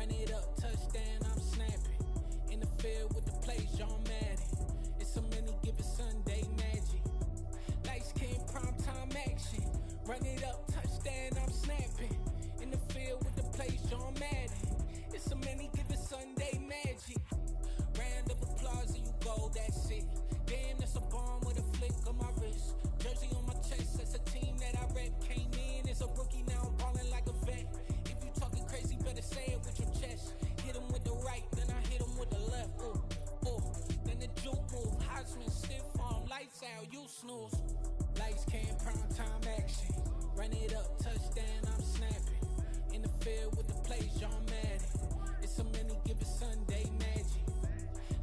Run it up, touchdown, I'm snapping. In the field with the plays, John Madden. It's so many given Sunday magic. Lights came primetime action. Run it up, touchdown, I'm snapping. In the field with the plays, John Madden. It's so many given Sunday magic. Round of applause and you go, that's it. Damn, that's a bomb with a flick on my wrist. Jersey on my chest, that's a team that I rep. Came in as a rookie, now I'm ballin' like a vet. If you talking crazy, better say it with your chest. Hit him with the right, then I hit him with the left. Ooh, ooh, then the juke move. Heisman stiff arm, lights out, you snooze. Lights came, prime time action. Run it up, touchdown, I'm snapping. In the field with the plays, John Madden. It's so many given Sunday magic.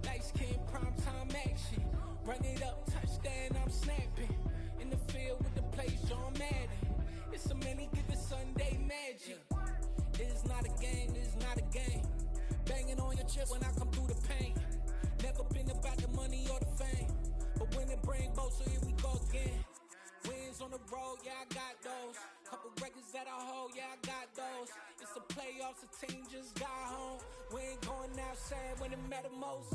Lights came, prime time action. Run it up, touchdown, I'm snapping. In the field with the plays, John Madden. It's so many given Sunday magic. It is not a game, it is not a game. Banging on your chip when I come through the pain. Never been about the money or the fame. But when it bring both, so here we go again. Wins on the road, yeah, I got those. Couple records that I hold, yeah, I got those. It's the playoffs, the team just got home. We ain't going outside when it matter most.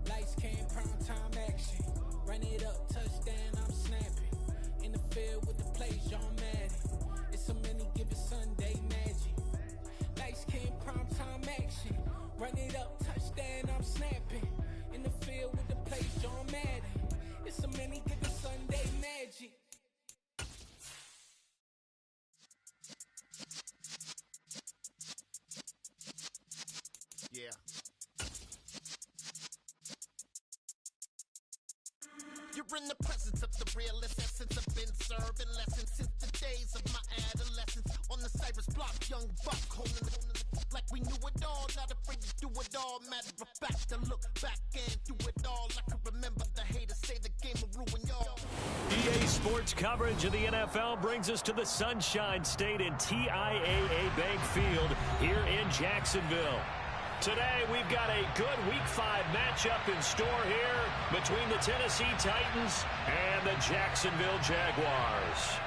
Lights came, prime time action. Run it up, touchdown, I'm snapping. In the field with the plays, John Madden. It's so many given Sunday magic. Lights came, prime time action. Run it up, touchdown, I'm snapping. In the field with the plays, John Madden. It's so many given Sunday magic. Yeah. You're in the presence of the realest essence. I've been serving lessons since the days of my adolescence. On the Cypress block, young buck holding it like we knew it all. Not afraid to do it all. Matter of fact, to look back and do it all. I can remember the haters say the game will ruin y'all. EA Sports coverage of the NFL brings us to the Sunshine State in TIAA Bank Field here in Jacksonville. Today, we've got a good Week 5 matchup in store here between the Tennessee Titans and the Jacksonville Jaguars.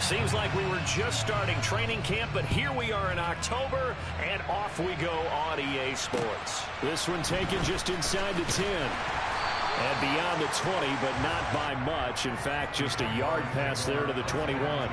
Seems like we were just starting training camp, but here we are in October, and off we go on EA Sports. This one taken just inside the 10. And beyond the 20, but not by much. In fact, just a yard pass there to the 21.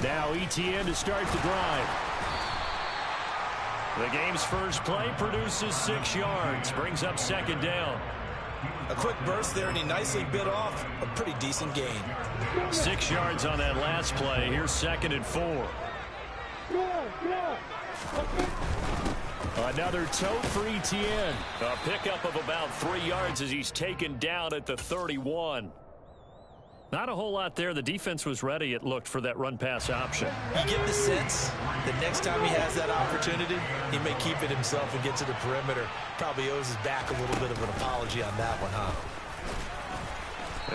Now ETN to start the drive. The game's first play produces 6 yards, brings up second down. A quick burst there, and he nicely bit off a pretty decent gain. 6 yards on that last play. Here's 2nd and 4. Another tote for ETN. A pickup of about 3 yards as he's taken down at the 31. Not a whole lot there. The defense was ready, it looked, for that run-pass option. You get the sense that next time he has that opportunity, he may keep it himself and get to the perimeter. Probably owes his back a little bit of an apology on that one, huh?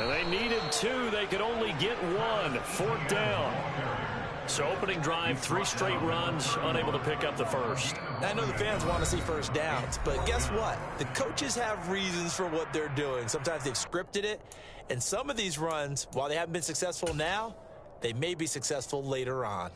And they needed 2. They could only get 1. 4th down. So opening drive, 3 straight runs, unable to pick up the first. I know the fans want to see first downs, but guess what? The coaches have reasons for what they're doing. Sometimes they've scripted it, and some of these runs, while they haven't been successful now, they may be successful later on.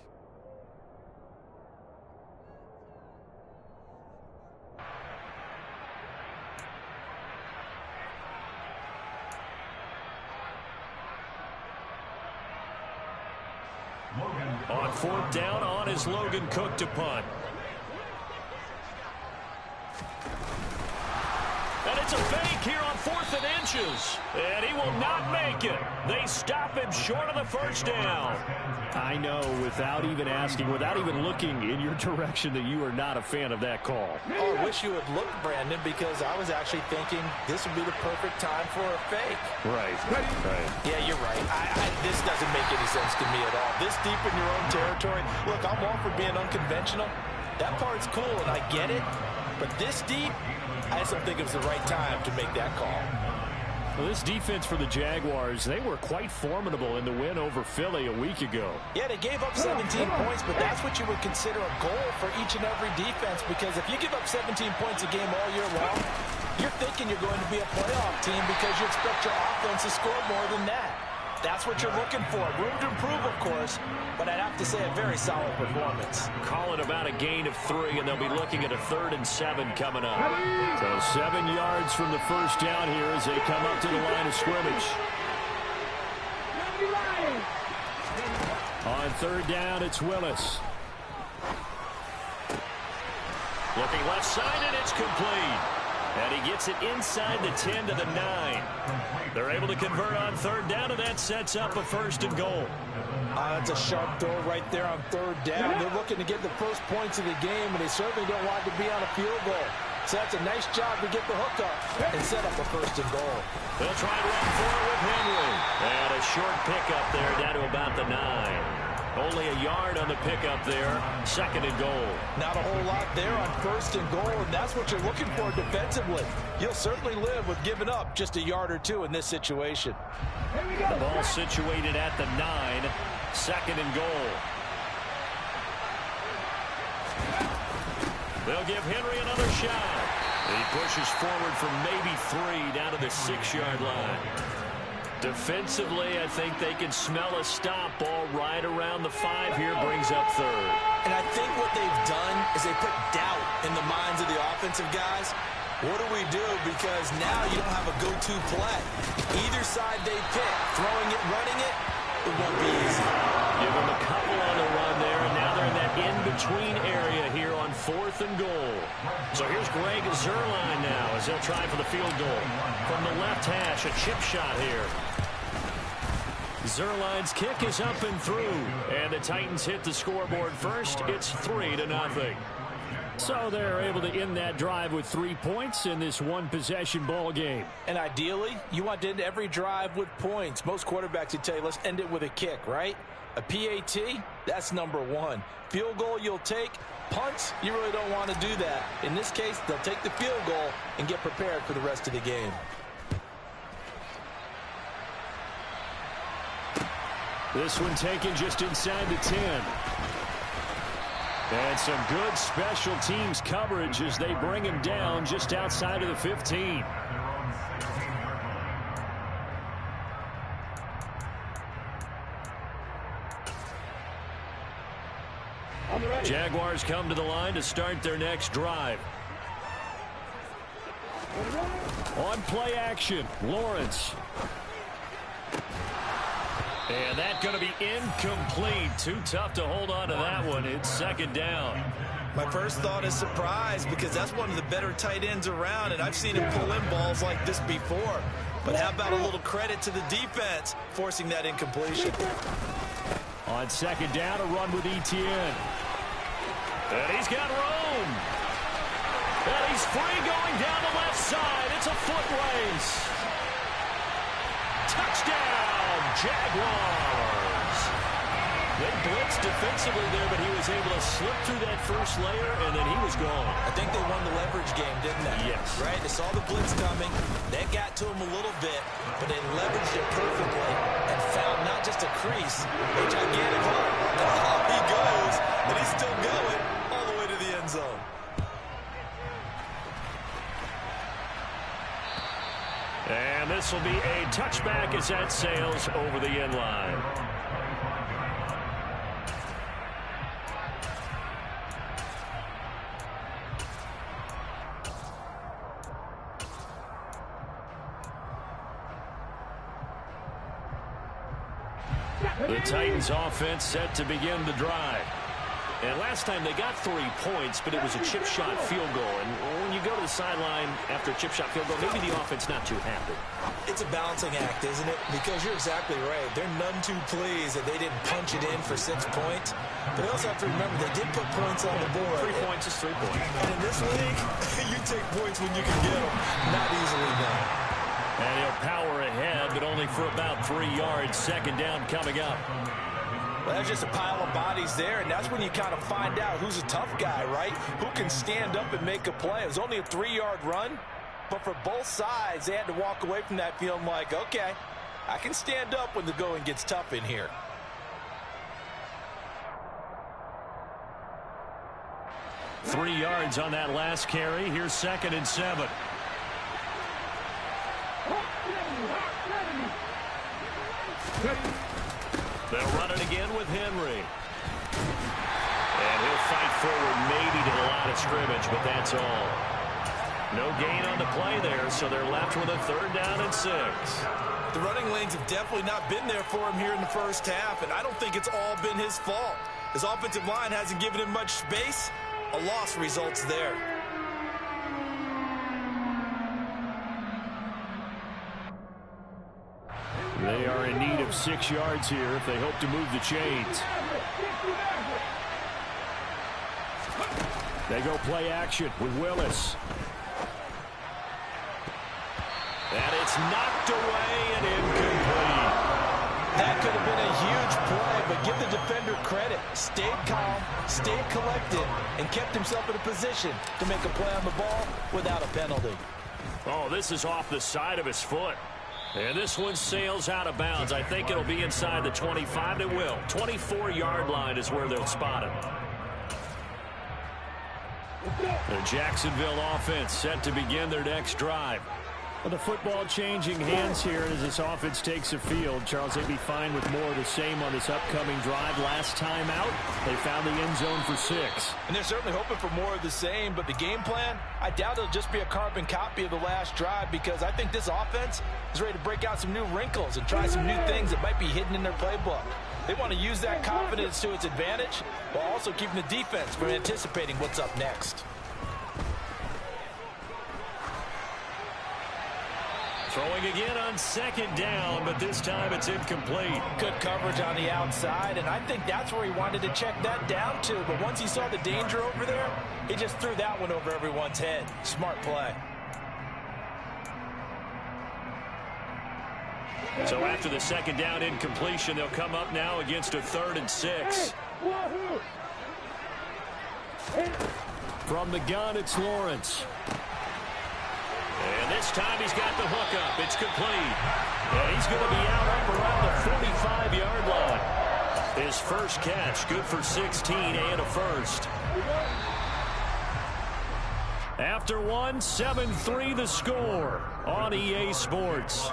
On 4th down, on is Logan Cook to punt. And It's a fake here on 4th and inches. And he will not make it. They stop him short of the first down. I know, without even asking, without even looking in your direction, that you are not a fan of that call. Oh, I wish you would look, Brandon, because I was actually thinking this would be the perfect time for a fake. Right. Yeah, you're right. This doesn't make any sense to me at all. This deep in your own territory. Look, I'm all for being unconventional. That part's cool, and I get it. But this deep, I just don't think it was the right time to make that call. Well, this defense for the Jaguars, they were quite formidable in the win over Philly a week ago. Yeah, they gave up 17 points, but that's what you would consider a goal for each and every defense, because if you give up 17 points a game all year long, you're thinking you're going to be a playoff team because you expect your offense to score more than that. That's what you're looking for. Room to improve, of course, but I'd have to say a very solid performance. Call it about a gain of 3, and they'll be looking at a 3rd and 7 coming up. So 7 yards from the first down here as they come up to the line of scrimmage. On 3rd down, it's Willis. Looking left side, and it's complete. And he gets it inside the 10 to the 9. They're able to convert on 3rd down, and that sets up a 1st and goal. That's a sharp throw right there on 3rd down. They're looking to get the first points of the game, and they certainly don't want to be on a field goal. So that's a nice job to get the hook up and set up a 1st and goal. They'll try and run for it with Henry. And a short pickup there down to about the 9. Only a yard on the pickup there. 2nd and goal. Not a whole lot there on 1st and goal, and that's what you're looking for defensively. You'll certainly live with giving up just a yard or 2 in this situation. The ball situated at the 9. 2nd and goal. They'll give Henry another shot. He pushes forward for maybe 3 down to the 6-yard line. Defensively, I think they can smell a stop. Ball right around the 5 here, brings up 3rd. And I think what they've done is they put doubt in the minds of the offensive guys. What do we do? Because now you don't have a go-to play. Either side they pick, throwing it, running it, it won't be easy. Give them a couple on the run there, and now they're in that in-between area here on 4th and goal. So here's Greg Zuerlein now as they'll try for the field goal. From the left hash, a chip shot here. Zuerlein's kick is up and through, and the Titans hit the scoreboard first. It's 3-0. So they're able to end that drive with 3 points in this one-possession ball game. And ideally, you want to end every drive with points. Most quarterbacks would tell you, let's end it with a kick, right? A PAT, that's number 1. Field goal you'll take. Punts, you really don't want to do that. In this case, they'll take the field goal and get prepared for the rest of the game. This one taken just inside the 10. And some good special teams coverage as they bring him down just outside of the 15. Jaguars come to the line to start their next drive. On play action, Lawrence. And that's going to be incomplete. Too tough to hold on to that one. It's 2nd down. My first thought is surprise, because that's one of the better tight ends around, and I've seen him pull in balls like this before. But how about a little credit to the defense forcing that incompletion? On 2nd down, a run with Etienne. And he's got room. And he's free going down the left side. It's a foot race. Touchdown, Jaguars. They blitzed defensively there, but he was able to slip through that first layer, and then he was gone. I think they won the leverage game, didn't they? Yes. Right? They saw the blitz coming. That got to him a little bit, but they leveraged it perfectly and found not just a crease, a gigantic hole. And off he goes, and he's still going all the way to the end zone. And this will be a touchback as that sails over the end line. The Titans offense set to begin the drive. And last time they got 3 points, but it was a chip shot field goal. And when you go to the sideline after a chip shot field goal, maybe the offense not too happy. It's a balancing act, isn't it? Because you're exactly right. They're none too pleased that they didn't punch it in for 6 points. But they also have to remember they did put points on the board. 3 points is 3 points. And in this league, you take points when you can get them. Not easily done. And he'll power ahead, but only for about 3 yards. Second down coming up. Well, that's just a pile of bodies there, and that's when you kind of find out who's a tough guy, right? Who can stand up and make a play. It was only a 3-yard run, but for both sides, they had to walk away from that feeling like, okay, I can stand up when the going gets tough in here. Three yards on that last carry. Here's 2nd and 7. They'll run it again with Henry. And he'll fight forward maybe to the line of scrimmage, but that's all. No gain on the play there, so they're left with a 3rd down and 6. The running lanes have definitely not been there for him here in the first half, and I don't think it's all been his fault. His offensive line hasn't given him much space. A loss results there. They are in need of 6 yards here if they hope to move the chains. They go play action with Willis. And it's knocked away and incomplete. That could have been a huge play, but give the defender credit. Stayed calm, stayed collected, and kept himself in a position to make a play on the ball without a penalty. Oh, this is off the side of his foot. And this one sails out of bounds. I think it'll be inside the 25. It will. 24-yard line is where they'll spot it. The Jacksonville offense set to begin their next drive. Well, the football changing hands here as this offense takes the field. Charles, they'd be fine with more of the same on this upcoming drive. Last time out, they found the end zone for 6. And they're certainly hoping for more of the same, but the game plan, I doubt it'll just be a carbon copy of the last drive, because I think this offense is ready to break out some new wrinkles and try some new things that might be hidden in their playbook. They want to use that confidence to its advantage while also keeping the defense from anticipating what's up next. Throwing again on 2nd down, but this time it's incomplete. Good coverage on the outside, and I think that's where he wanted to check that down to. But once he saw the danger over there, he just threw that one over everyone's head. Smart play. So after the 2nd down incompletion, they'll come up now against a 3rd and 6. From the gun, it's Lawrence. And this time he's got the hook up. It's complete. And he's going to be out up around the 45-yard line. His first catch, good for 16 and a first. After one, 7-3 the score on EA Sports.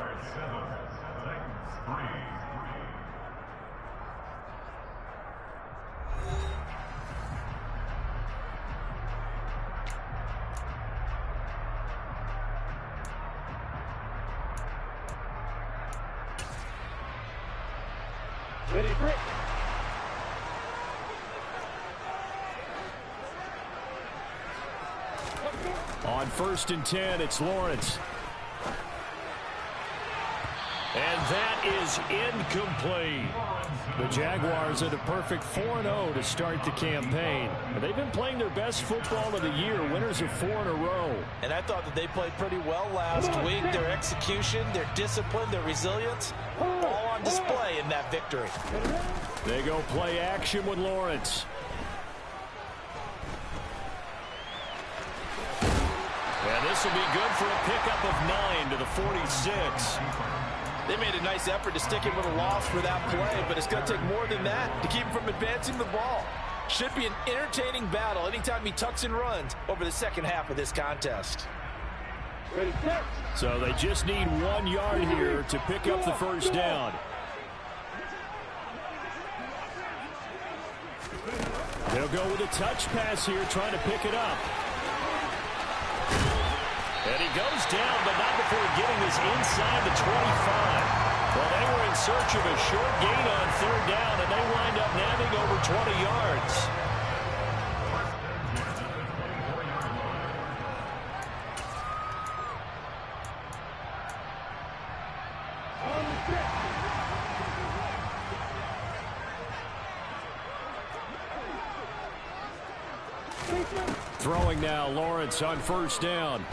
On 1st and 10, it's Lawrence. And that is incomplete. The Jaguars at a perfect 4-0 to start the campaign. They've been playing their best football of the year, winners of 4 in a row. And I thought that they played pretty well last week. Their execution, their discipline, their resilience, all on display in that victory. They go play action with Lawrence. And this will be good for a pickup of 9 to the 46. They made a nice effort to stick him with a loss for that play, but it's going to take more than that to keep him from advancing the ball. Should be an entertaining battle anytime he tucks and runs over the second half of this contest. So they just need 1 yard here to pick up the first down. They'll go with a touch pass here, trying to pick it up. And he goes down, but not before getting this inside the 25. Well, they were in search of a short gain on 3rd down, and they wind up nabbing over 20 yards. Throwing now, Lawrence on first down.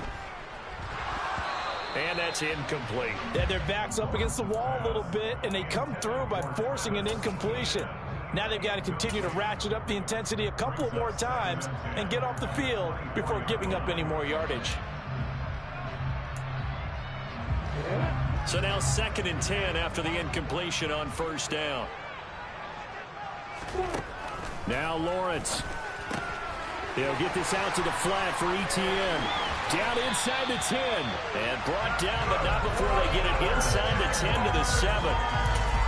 And that's incomplete. Yeah, their back's up against the wall a little bit, and they come through by forcing an incompletion. Now they've got to continue to ratchet up the intensity a couple more times and get off the field before giving up any more yardage. So now 2nd and 10 after the incompletion on first down. Now Lawrence. He'll get this out to the flat for Etienne. Down inside the 10. And brought down, but not before they get it inside the 10 to the 7.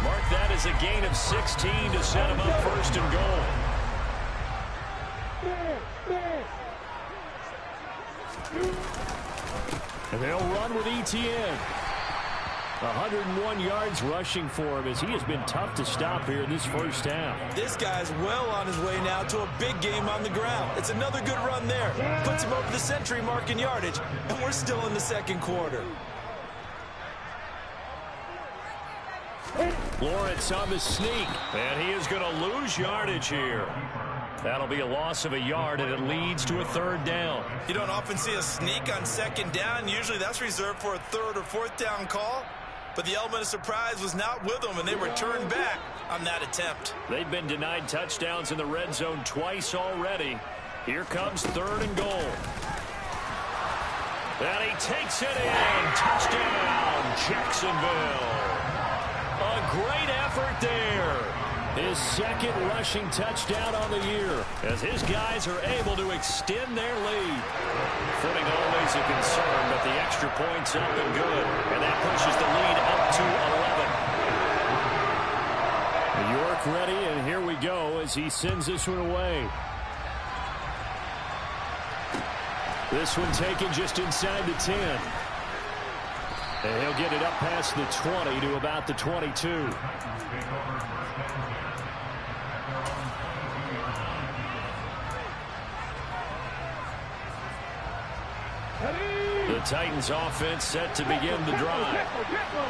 Mark that as a gain of 16 to set him up 1st and goal. And they'll run with Etienne. 101 yards rushing for him as he has been tough to stop here in this first half. This guy's well on his way now to a big game on the ground. It's another good run there. Puts him over the century mark in yardage, and we're still in the 2nd quarter. Lawrence on the sneak, and he is going to lose yardage here. That'll be a loss of a yard, and it leads to a 3rd down. You don't often see a sneak on 2nd down. Usually that's reserved for a 3rd or 4th down call. But the element of surprise was not with them, and they returned back on that attempt. They've been denied touchdowns in the red zone twice already. Here comes 3rd and goal. And he takes it in. Touchdown, Jacksonville. A great effort there. His 2nd rushing touchdown on the year as his guys are able to extend their lead. Footing always a concern, but the extra point's up and good. And that pushes the lead up to 11. York ready, and here we go as he sends this one away. This one taken just inside the 10. And he'll get it up past the 20 to about the 22. The Titans offense set to begin the drive.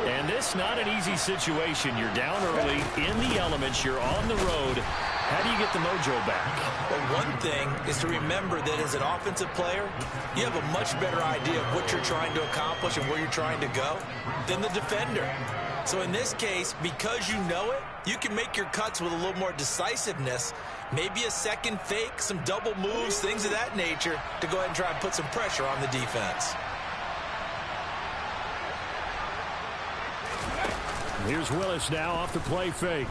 And this not an easy situation. You're down early, in the elements, you're on the road. How do you get the mojo back? Well, one thing is to remember that as an offensive player, you have a much better idea of what you're trying to accomplish and where you're trying to go than the defender. So in this case, because you know it, you can make your cuts with a little more decisiveness, maybe a second fake, some double moves, things of that nature, to go ahead and try and put some pressure on the defense. Here's Willis now off the play fake.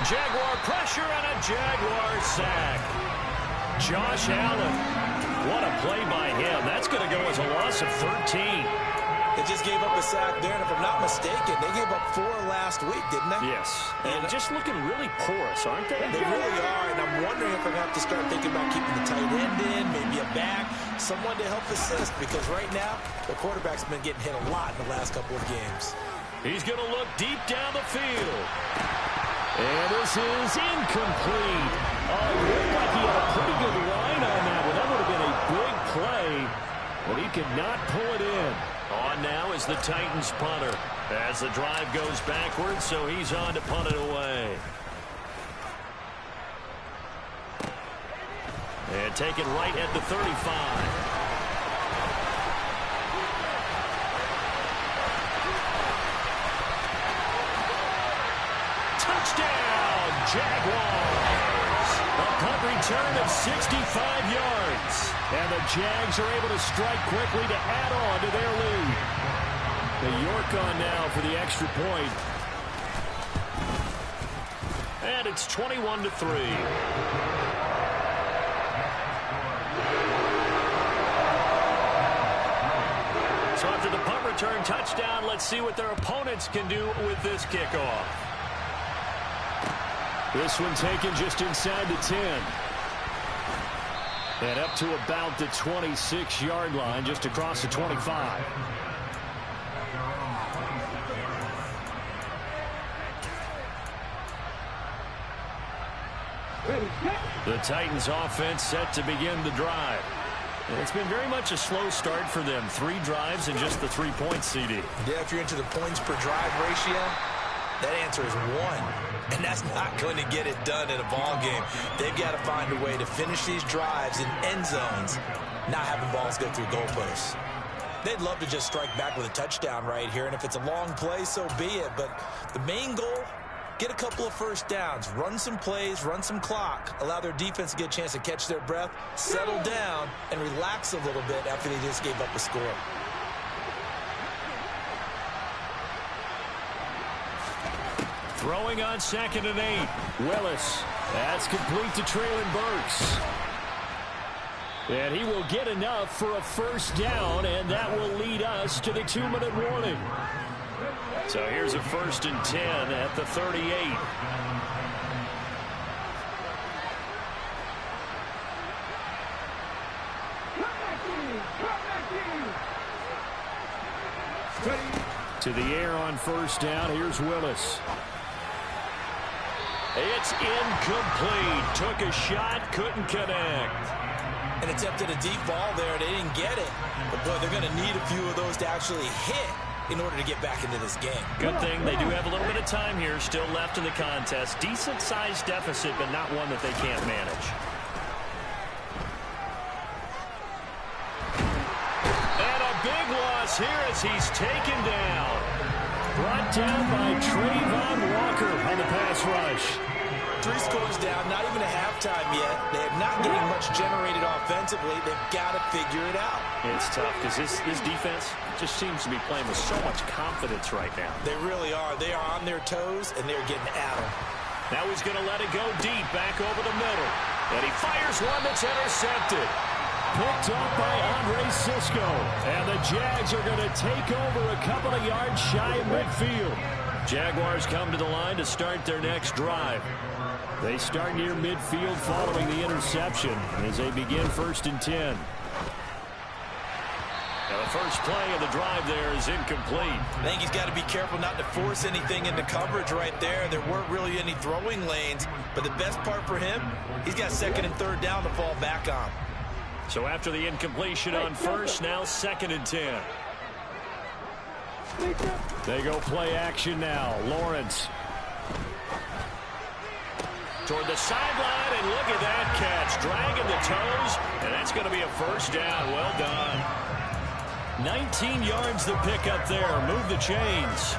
Jaguar pressure and a Jaguar sack. Josh Allen. What a play by him. That's going to go as a loss of 13. They just gave up a sack there, and if I'm not mistaken, they gave up 4 last week, didn't they? Yes. And just looking really porous, aren't they? They really are, and I'm wondering if I'm going to have to start thinking about keeping the tight end in, maybe a back, someone to help assist, because right now, the quarterback's been getting hit a lot in the last couple of games. He's going to look deep down the field. And this is incomplete. Oh, it looked like he had a pretty good line on that one. That would have been a big play, but he could not pull it in. On now is the Titans punter as the drive goes backwards, so he's on to punt it away. And take it right at the 35. Touchdown, Jaguars! A punt return of 65 yards. And the Jags are able to strike quickly to add on to their lead. The York on now for the extra point. And it's 21-3. So after the punt return touchdown, let's see what their opponents can do with this kickoff. This one taken just inside the 10. And up to about the 26-yard line, just across the 25. The Titans offense set to begin the drive. It's been very much a slow start for them. 3 drives and just the 3 points, CD. Yeah, if you're into the points per drive ratio, that answer is 1. And that's not going to get it done in a ball game. They've got to find a way to finish these drives in end zones, not having balls go through goalposts. They'd love to just strike back with a touchdown right here, and if it's a long play, so be it. But the main goal, get a couple of first downs, run some plays, run some clock, allow their defense to get a chance to catch their breath, settle down, and relax a little bit after they just gave up a score. Throwing on 2nd and 8. Willis. That's complete to Traylon Burks. And he will get enough for a first down, and that will lead us to the 2-minute warning. So here's a 1st and 10 at the 38. To the air on 1st down. Here's Willis. It's incomplete. Took a shot, couldn't connect. And attempted a deep ball there. They didn't get it. But, boy, they're going to need a few of those to actually hit in order to get back into this game. Good thing they do have a little bit of time here still left in the contest. Decent-sized deficit, but not one that they can't manage. And a big loss here as he's taken down. Brought down by Trayvon Walker on the pass rush. 3 scores down, not even a halftime yet. They are not getting much generated offensively. They've got to figure it out. It's tough because this defense just seems to be playing with so much confidence right now. They really are. They are on their toes, and they're getting at them. Now he's going to let it go deep, back over the middle. And he fires one that's intercepted. Picked up by Andre Sisco. And the Jags are going to take over a couple of yards shy of midfield. Jaguars come to the line to start their next drive. They start near midfield following the interception as they begin 1st and 10. Now the first play of the drive there is incomplete. I think he's got to be careful not to force anything into coverage right there. There weren't really any throwing lanes, but the best part for him, he's got 2nd and 3rd down to fall back on. So after the incompletion on 1st, now 2nd and 10. They go play action now. Lawrence. Toward the sideline, and look at that catch. Dragging the toes, and that's going to be a first down. Well done. 19 yards to pick up there. Move the chains.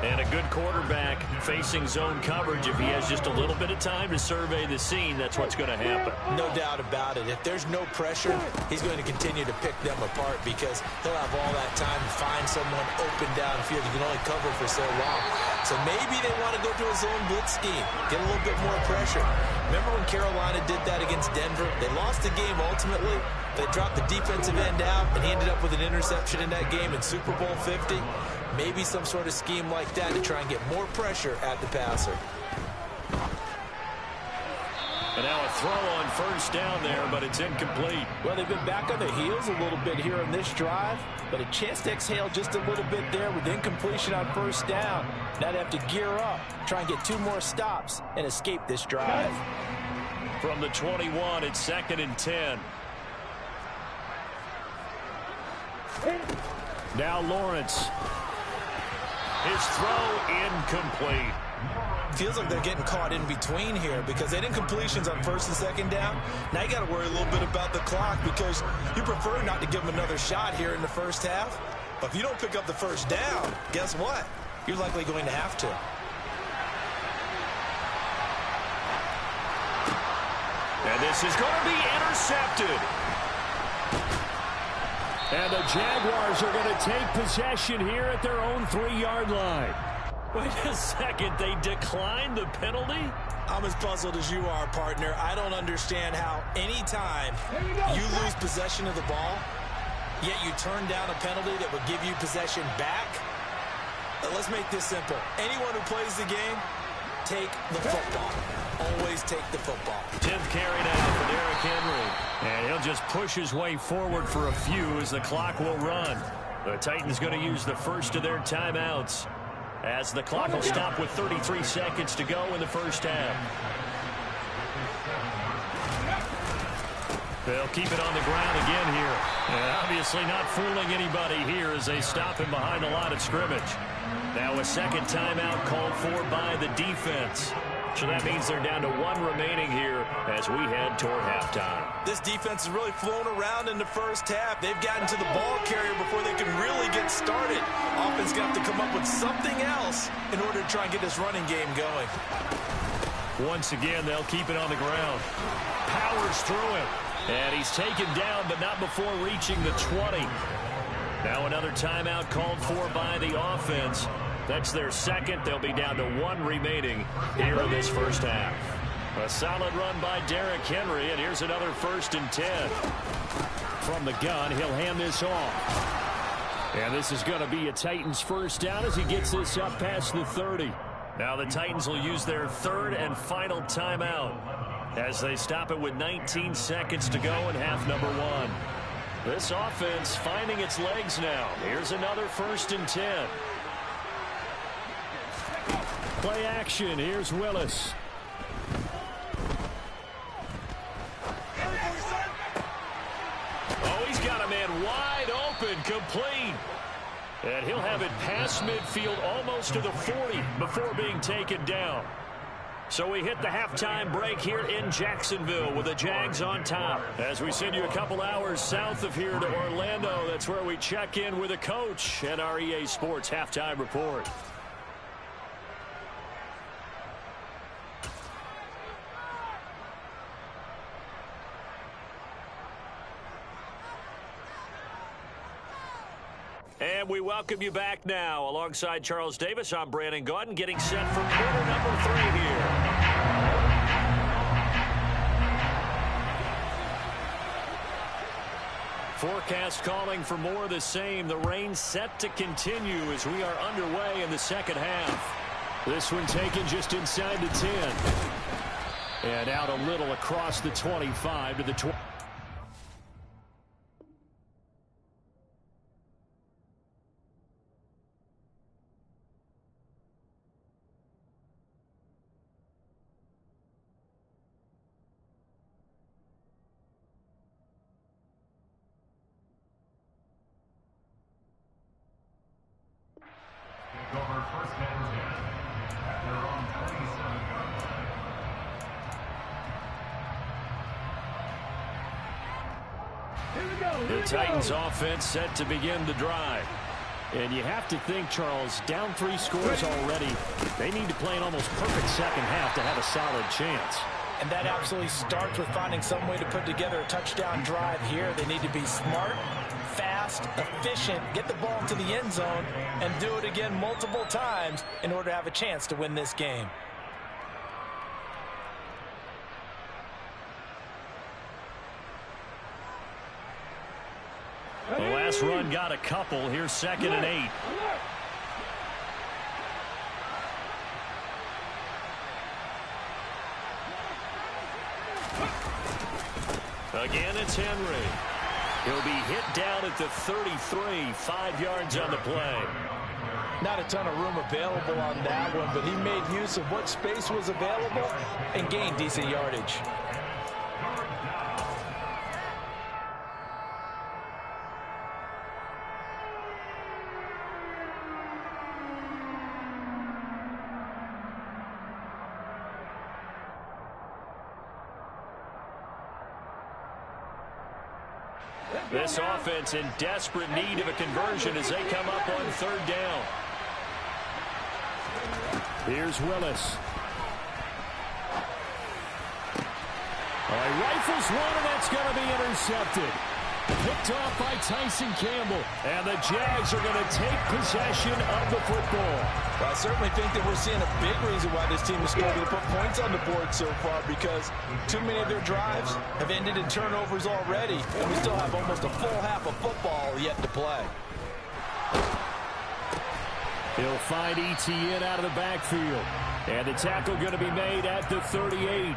And a good quarterback facing zone coverage. If he has just a little bit of time to survey the scene, that's what's going to happen. No doubt about it. If there's no pressure, he's going to continue to pick them apart because he'll have all that time to find someone open downfield. He can only cover for so long. So maybe they want to go to a zone blitz scheme, get a little bit more pressure. Remember when Carolina did that against Denver? They lost the game ultimately. They dropped the defensive end out, and he ended up with an interception in that game in Super Bowl 50. Maybe some sort of scheme like that to try and get more pressure at the passer. And now a throw on 1st down there, but it's incomplete. Well, they've been back on their heels a little bit here on this drive, but a chance to exhale just a little bit there with incompletion on 1st down. Now they have to gear up, try and get 2 more stops, and escape this drive. From the 21, it's 2nd and 10. Now Lawrence. His throw incomplete. Feels like they're getting caught in between here because they had incompletions on 1st and 2nd down. Now you got to worry a little bit about the clock because you prefer not to give them another shot here in the 1st half. But if you don't pick up the 1st down, guess what? You're likely going to have to. And this is going to be intercepted. And the Jaguars are going to take possession here at their own 3-yard line. Wait a second, they declined the penalty? I'm as puzzled as you are, partner. I don't understand how any time you lose possession of the ball, yet you turn down a penalty that would give you possession back. Let's make this simple. Anyone who plays the game, take the football. Always take the football. 10th carry now for Derrick Henry. And he'll just push his way forward for a few as the clock will run. The Titans going to use the first of their timeouts as the clock will stop with 33 seconds to go in the 1st half. They'll keep it on the ground again here. And obviously not fooling anybody here as they stop him behind the line of scrimmage. Now a second timeout called for by the defense. So that means they're down to one remaining here as we head toward halftime. This defense has really flown around in the first half. They've gotten to the ball carrier before they can really get started. Offense got to come up with something else in order to try and get this running game going. Once again, they'll keep it on the ground. Powers through him. And he's taken down, but not before reaching the 20. Now another timeout called for by the offense. That's their second. They'll be down to one remaining here in this first half. A solid run by Derrick Henry, and here's another 1st and 10. From the gun, he'll hand this off. And this is going to be a Titans first down as he gets this up past the 30. Now the Titans will use their third and final timeout as they stop it with 19 seconds to go in half number 1. This offense finding its legs now. Here's another 1st and 10. Play action. Here's Willis. Oh, he's got a man wide open, complete. And he'll have it past midfield almost to the 40 before being taken down. So we hit the halftime break here in Jacksonville with the Jags on top. As we send you a couple hours south of here to Orlando, that's where we check in with a coach at our EA Sports Halftime Report. And we welcome you back now. Alongside Charles Davis, I'm Brandon Gaudin, getting set for quarter number 3 here. Forecast calling for more of the same. The rain set to continue as we are underway in the second half. This one taken just inside the 10. And out a little across the 25 to the 20. The Titans offense set to begin the drive. And you have to think, Charles, down 3 scores already. They need to play an almost perfect second half to have a solid chance. And that absolutely starts with finding some way to put together a touchdown drive here. They need to be smart, fast, efficient, get the ball into the end zone, and do it again multiple times in order to have a chance to win this game. The last run got a couple. Here's 2nd and 8. Again, it's Henry. He'll be hit down at the 33, 5 yards on the play. Not a ton of room available on that one, but he made use of what space was available and gained decent yardage. This offense in desperate need of a conversion as they come up on 3rd down. Here's Willis. He rifles one, and that's going to be intercepted. Picked off by Tyson Campbell. And the Jags are going to take possession of the football. Well, I certainly think that we're seeing a big reason why this team is struggling to put points on the board so far, because too many of their drives have ended in turnovers already, and we still have almost a full half of football yet to play. He'll find ETN out of the backfield. And the tackle going to be made at the 38.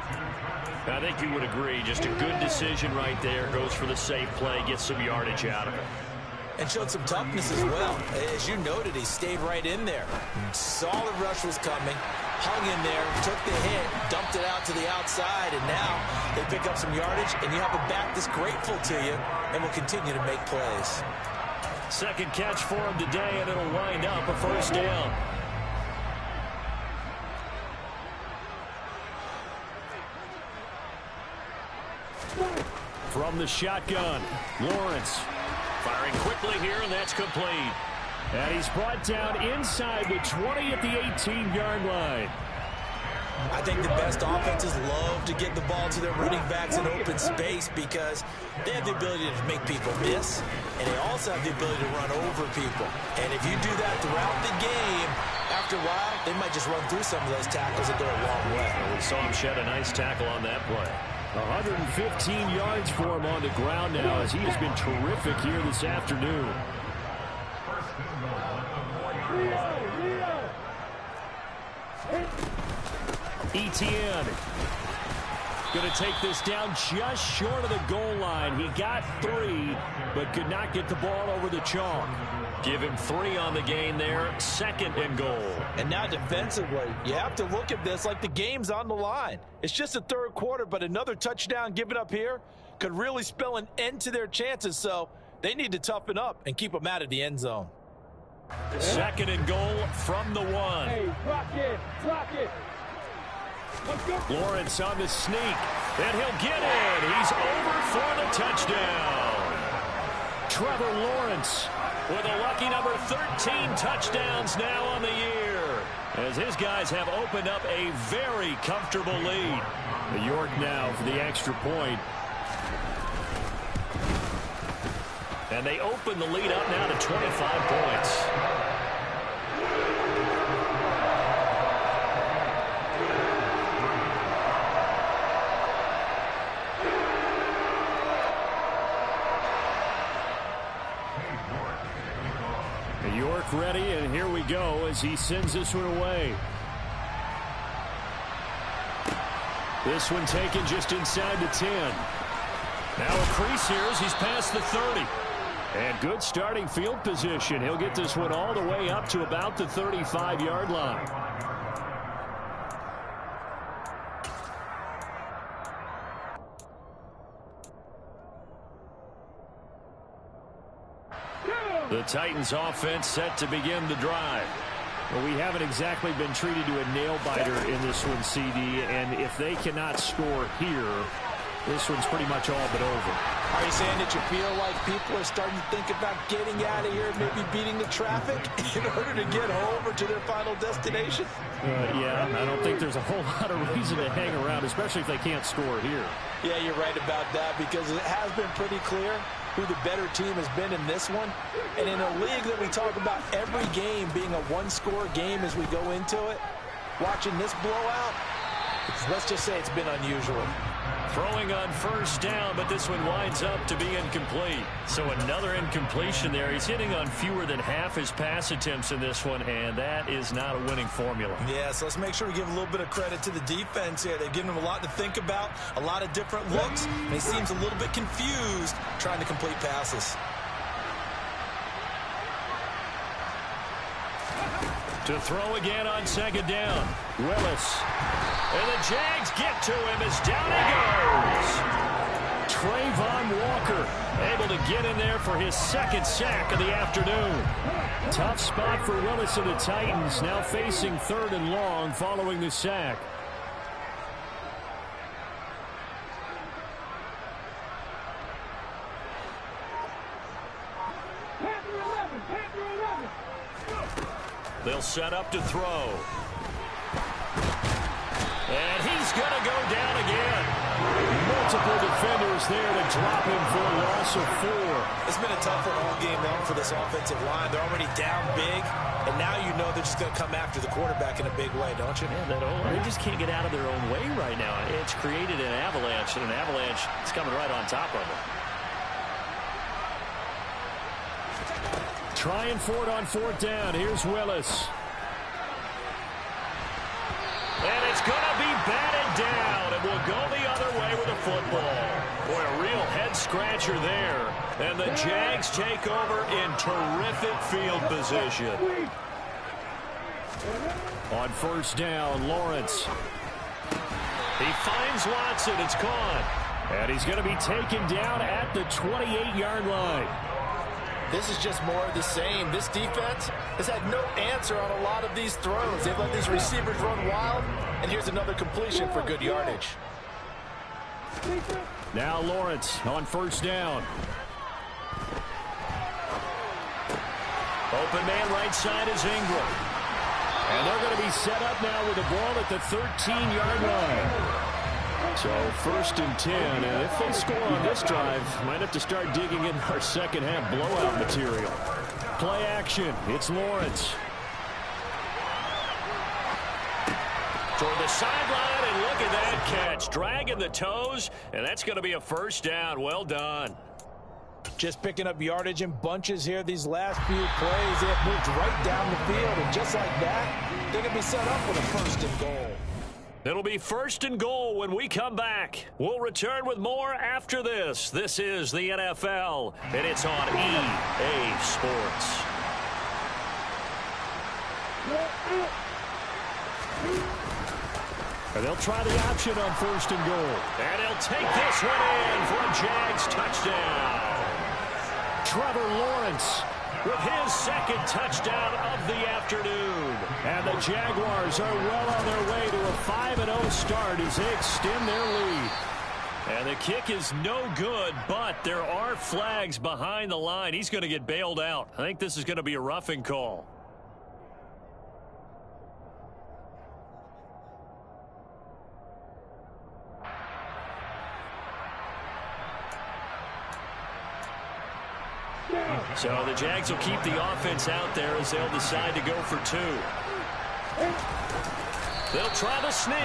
I think you would agree, just a good decision right there. Goes for the safe play, gets some yardage out of it. and showed some toughness as well. As you noted, he stayed right in there. Solid rush was coming, hung in there, took the hit, dumped it out to the outside, and now they pick up some yardage, and you have a back that's grateful to you and will continue to make plays. Second catch for him today, and it'll wind up a first down. From the shotgun, Lawrence firing quickly here, and that's complete. And he's brought down inside the 20 at the 18-yard line. I think the best offenses love to get the ball to their running backs in open space because they have the ability to make people miss, and they also have the ability to run over people. And if you do that throughout the game, after a while, they might just run through some of those tackles and go a long way. We saw him shed a nice tackle on that play. 115 yards for him on the ground now as he has been terrific here this afternoon. Etienne going to take this down just short of the goal line. He got 3, but could not get the ball over the chalk. Give him 3 on the gain there, 2nd and goal. And now defensively, you have to look at this like the game's on the line. It's just the third quarter, but another touchdown given up here could really spell an end to their chances, so they need to toughen up and keep them out of the end zone. 2nd and goal from the 1. Hey, block it. Lawrence on the sneak, and he'll get in. He's over for the touchdown. Trevor Lawrence with a lucky number 13 touchdowns now on the year, as his guys have opened up a very comfortable lead. New York now for the extra point. And they open the lead up now to 25 points. York ready, and here we go as he sends this one away. This one taken just inside the 10. Now a crease here as he's past the 30. And good starting field position. He'll get this one all the way up to about the 35-yard line. The Titans offense set to begin the drive. Well, we haven't exactly been treated to a nail-biter in this one, CD, and if they cannot score here, this one's pretty much all but over. Are you saying that you feel like people are starting to think about getting out of here, maybe beating the traffic in order to get home or to their final destination? Yeah, I don't think there's a whole lot of reason to hang around, especially if they can't score here. Yeah, you're right about that because it has been pretty clear who the better team has been in this one. And in a league that we talk about every game being a one-score game as we go into it, watching this blowout, let's just say it's been unusual. Throwing on first down, but this one winds up to be incomplete. So another incompletion there. He's hitting on fewer than half his pass attempts in this one, and that is not a winning formula. Yeah, so let's make sure we give a little bit of credit to the defense here. They've given him a lot to think about, a lot of different looks, and he seems a little bit confused trying to complete passes. To throw again on second down. Willis. And the Jags get to him as down he goes. Trayvon Walker able to get in there for his second sack of the afternoon. Tough spot for Willis and the Titans, now facing 3rd and long following the sack. They'll set up to throw. And he's going to go down again. Multiple defenders there to drop him for a loss of 4. It's been a tough one all game long for this offensive line. They're already down big, and now you know they're just going to come after the quarterback in a big way, don't you? Yeah, they just can't get out of their own way right now. It's created an avalanche, and an avalanche is coming right on top of them. Trying for it on 4th down. Here's Willis. And it's going to be batted down, and will go the other way with the football. Boy, a real head-scratcher there And the Jags take over in terrific field position. On first down, Lawrence. He finds Watson. It's gone. And he's going to be taken down at the 28-yard line. This is just more of the same. This defense has had no answer on a lot of these throws. They've let these receivers run wild, and here's another completion for good yardage. Now Lawrence on first down. Open man right side is Ingram. And they're going to be set up now with the ball at the 13-yard line. So first and 10, and if they score on this drive, might have to start digging in our second half blowout material. Play action, it's Lawrence. Toward the sideline, and look at that catch. Dragging the toes, and that's going to be a first down. Well done. Just picking up yardage in bunches here these last few plays. They have moved right down the field, and just like that, they're going to be set up with a first and goal. It'll be first and goal when we come back. We'll return with more after this. This is the NFL, and it's on EA Sports. And they'll try the option on first and goal. And he'll take this one in for a Jags touchdown. Trevor Lawrence with his second touchdown of the afternoon. And the Jaguars are well on their way to a 5-0 start as they extend their lead. And the kick is no good, but there are flags behind the line. He's going to get bailed out. I think this is going to be a roughing call. So the Jags will keep the offense out there as they'll decide to go for two. They'll try the sneak,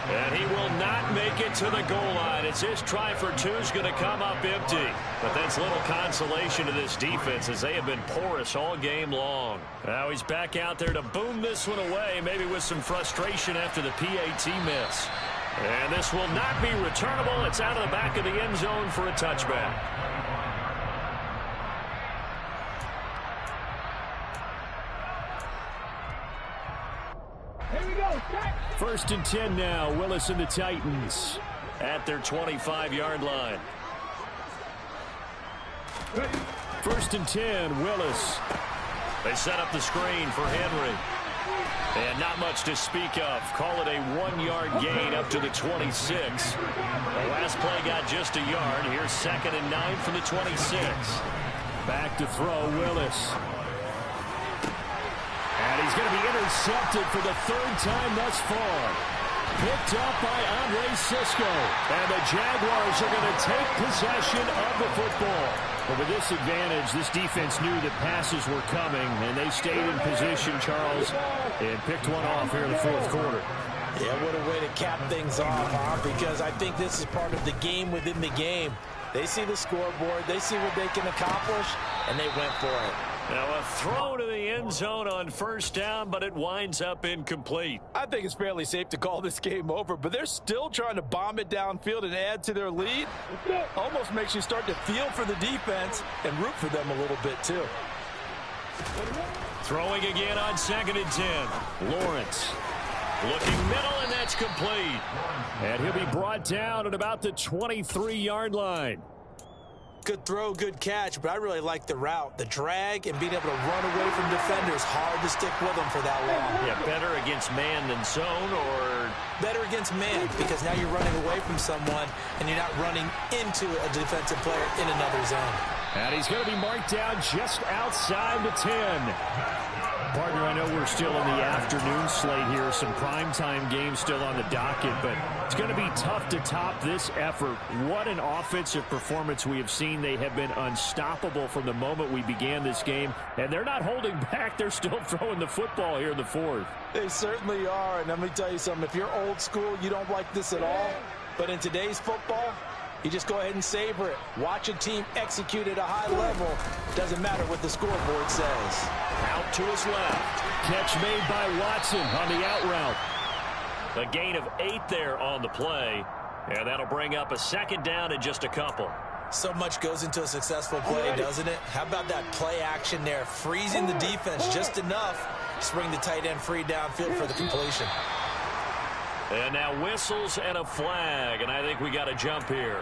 and he will not make it to the goal line. It's his try for two is going to come up empty. But that's little consolation to this defense as they have been porous all game long. Now he's back out there to boom this one away, maybe with some frustration after the PAT miss. And this will not be returnable. It's out of the back of the end zone for a touchback. First and 10 now. Willis and the Titans at their 25-yard line. First and 10, Willis. They set up the screen for Henry. And not much to speak of. Call it a 1-yard gain up to the 26. The last play got just a yard. Here's 2nd and 9 from the 26. Back to throw, Willis. And he's going to be intercepted for the 3rd time thus far. Picked up by Andre Sisco. And the Jaguars are going to take possession of the football. But with this advantage, this defense knew that passes were coming, and they stayed in position, Charles, and picked one off here in the 4th quarter. Yeah, what a way to cap things off, huh? Because I think this is part of the game within the game. They see the scoreboard, they see what they can accomplish, and they went for it. Now a throw to the end zone on first down, but it winds up incomplete. I think it's fairly safe to call this game over, but they're still trying to bomb it downfield and add to their lead. Almost makes you start to feel for the defense and root for them a little bit too. Throwing again on 2nd and 10. Lawrence looking middle, and that's complete. And he'll be brought down at about the 23-yard line. Good throw, good catch, but I really like the route. The drag and being able to run away from defenders. Hard to stick with them for that long. Yeah, better against man than zone, or? Better against man, because now you're running away from someone and you're not running into a defensive player in another zone. And he's going to be marked down just outside the 10. Partner, I know we're still in the afternoon slate here. Some primetime games still on the docket, but it's going to be tough to top this effort. What an offensive performance we have seen. They have been unstoppable from the moment we began this game, and they're not holding back. They're still throwing the football here in the 4th. They certainly are, and let me tell you something. If you're old school, you don't like this at all, but in today's football, you just go ahead and savor it. Watch a team execute at a high level. Doesn't matter what the scoreboard says. Out to his left. Catch made by Watson on the out route. A gain of 8 there on the play. And that'll bring up a 2nd down and just a couple. So much goes into a successful play, doesn't it? How about that play action there, freezing the defense just enough to bring the tight end free downfield for the completion. And now whistles and a flag, and I think we got a jump here.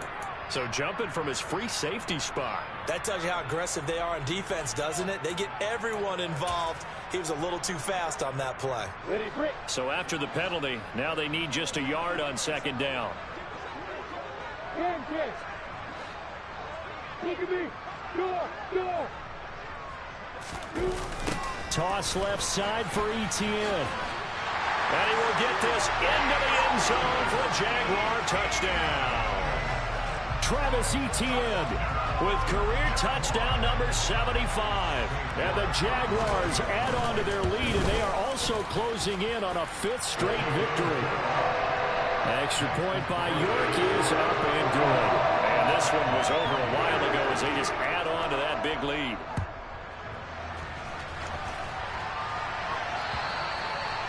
So jumping from his free safety spot. That tells you how aggressive they are on defense, doesn't it? They get everyone involved. He was a little too fast on that play. So after the penalty, now they need just a yard on second down. Toss left side for Etienne. And he will get this into the end zone for a Jaguar touchdown. Travis Etienne with career touchdown number 75. And the Jaguars add on to their lead, and they are also closing in on a 5th straight victory. Extra point by York is up and good. And this one was over a while ago as they just add on to that big lead.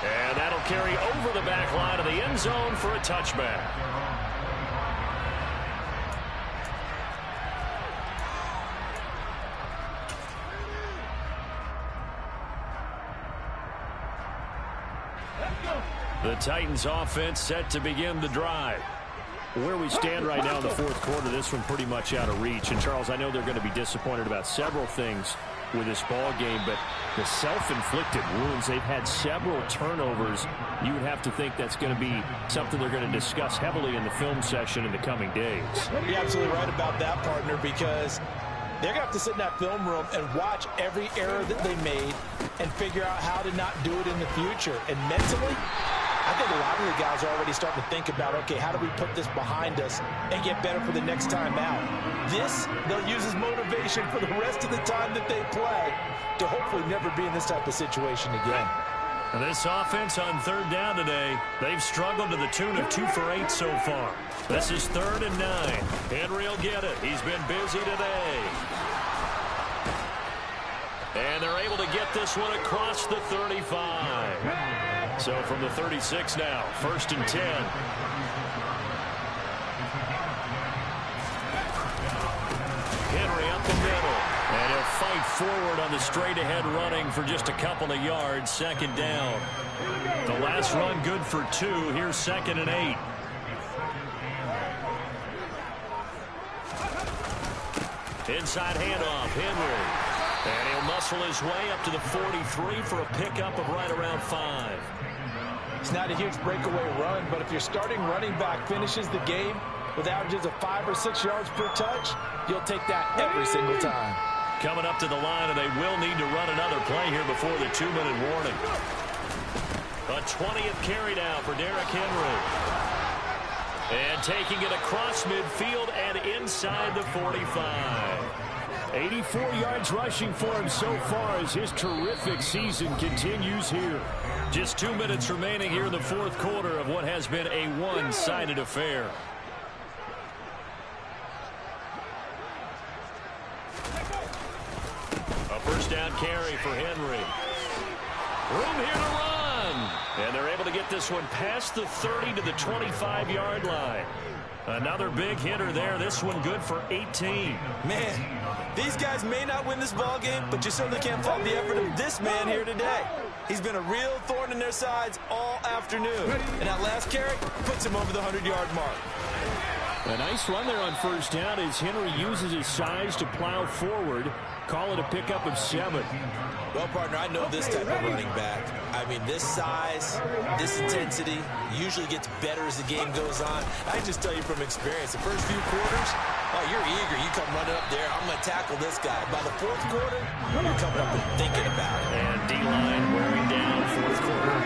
And that'll carry over the back line of the end zone for a touchback. The Titans offense set to begin the drive. Where we stand right now in the fourth quarter, this one pretty much out of reach. And, Charles, I know they're going to be disappointed about several things with this ball game, but the self-inflicted wounds, they've had several turnovers. You would have to think that's going to be something they're going to discuss heavily in the film session in the coming days. You're absolutely right about that, partner, because they're going to have to sit in that film room and watch every error that they made and figure out how to not do it in the future. And mentally, I think a lot of the guys are already starting to think about, okay, how do we put this behind us and get better for the next time out? This, they'll use as motivation for the rest of the time that they play to hopefully never be in this type of situation again. And this offense on third down today, they've struggled to the tune of 2 for 8 so far. This is 3rd and 9. Henry will get it. He's been busy today. And they're able to get this one across the 35. So from the 36 now, 1st and 10. Henry up the middle. And he'll fight forward on the straight-ahead running for just a couple of yards. 2nd down. The last run good for 2. Here's 2nd and 8. Inside handoff, Henry. And he'll muscle his way up to the 43 for a pickup of right around 5. It's not a huge breakaway run, but if your starting running back finishes the game with averages of 5 or 6 yards per touch, you'll take that every single time. Coming up to the line, and they will need to run another play here before the 2-minute warning. A 20th carry now for Derrick Henry. And taking it across midfield and inside the 45. 84 yards rushing for him so far as his terrific season continues here. Just 2 minutes remaining here in the fourth quarter of what has been a one-sided affair. A first down carry for Henry. Room here to run. And they're able to get this one past the 30 to the 25-yard line. Another big hitter there. This one good for 18. Man, these guys may not win this ball game, but you certainly can't fault the effort of this man here today. He's been a real thorn in their sides all afternoon. And that last carry puts him over the 100-yard mark. A nice run there on first down as Henry uses his size to plow forward. Call it a pickup of 7. Well, partner, I know this type of running back. I mean, this size, this intensity usually gets better as the game goes on. I can just tell you from experience, the first few quarters, oh, you're eager. You come running up there. I'm going to tackle this guy. By the fourth quarter, you're coming up and thinking about it. And D-line wearing down fourth quarter.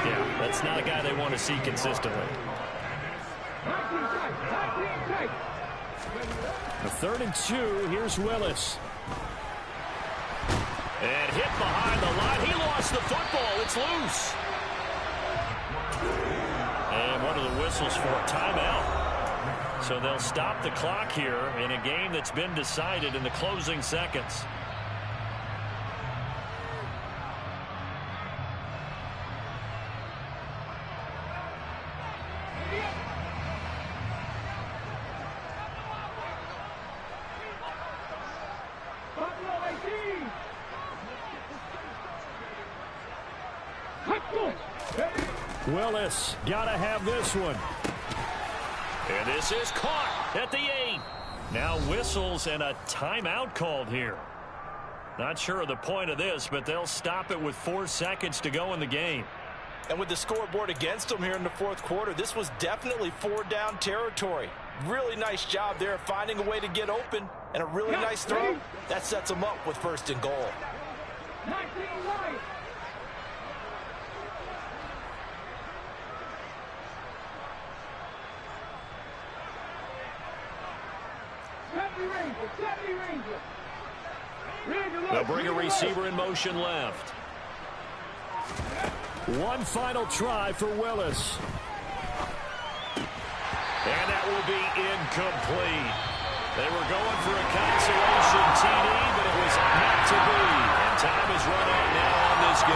Yeah, that's not a guy they want to see consistently. A 3rd and 2. Here's Willis. And hit behind the line. He lost the football. It's loose. And one of the whistles for a timeout. So they'll stop the clock here in a game that's been decided in the closing seconds. Willis got to have this one. And this is caught at the 8. Now whistles and a timeout called here. Not sure of the point of this, but they'll stop it with 4 seconds to go in the game. And with the scoreboard against them here in the fourth quarter, this was definitely 4-down territory. Really nice job there finding a way to get open, and a really nice throw. That sets them up with 1st and goal. 19 right. They'll bring a receiver in motion left. One final try for Willis. And that will be incomplete. They were going for a consolation TD, but it was not to be. And time is run out now on this game.